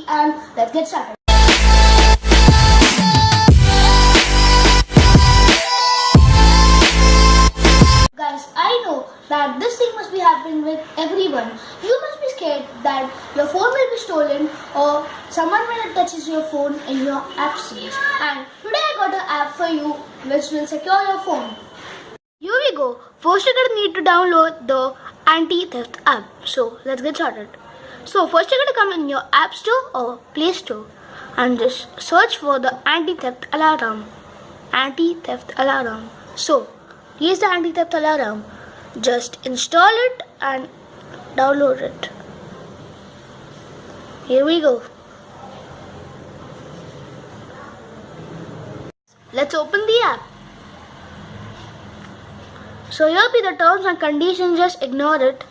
and let's get started. Guys, I know that this thing must be happening with everyone. You must be scared that your phone will be stolen or someone will touches your phone in your app stores. And today I got an app for you which will secure your phone. Here we go. First you're going to need to download the anti-theft app. So let's get started. So first you're going to come in your app store or play store and just search for the anti-theft alarm. Anti-theft alarm. So here's the anti-theft alarm. Just install it and download it. Here we go. Let's open the app. So here be the terms and conditions, just ignore it.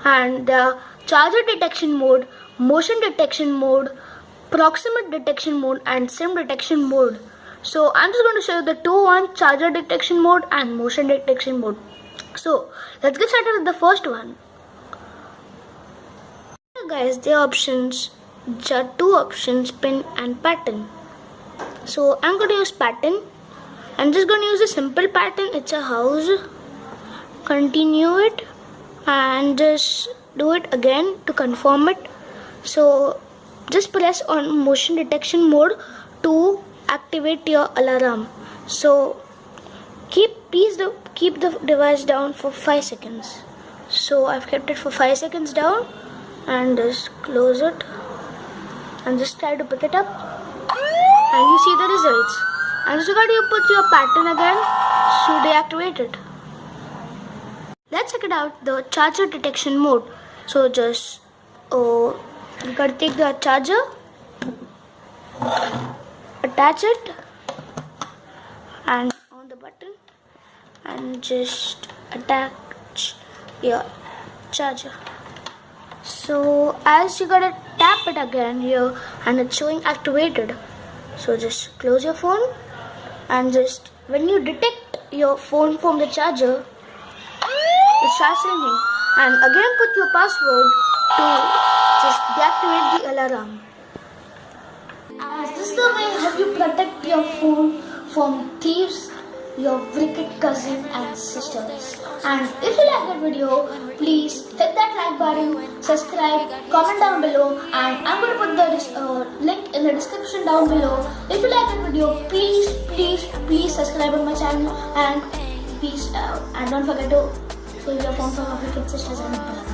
And the charger detection mode, motion detection mode, proximate detection mode and SIM detection mode. So I'm just going to show you the two charger detection mode and motion detection mode. So let's get started with the first one. Guys, the options, there are two options, pin and pattern. So I'm going to use pattern. I'm just going to use a simple pattern. It's a house. Continue it and just do it again to confirm it. So just press on motion detection mode to activate your alarm. So keep the device down for 5 seconds. So I've kept it for 5 seconds down and just close it and just try to pick it up and you see the results. And just got to put your pattern again to deactivate it. Let's check it out, the charger detection mode. So just you gotta take the charger, attach it and on the button and just attach your charger. So as you gotta tap it again here and it's showing activated. So just close your phone and just when you detect your phone from the charger, it starts ringing and again put your password to just deactivate the alarm. As this is the way how you protect your phone from thieves, your wicked cousin and sisters. And if you like that video, please hit that like button, subscribe, comment down below, and I'm going to put the link in the description down below. If you like that video, please subscribe on my channel and peace out. And don't forget to save your phone from your wicked sisters and brothers.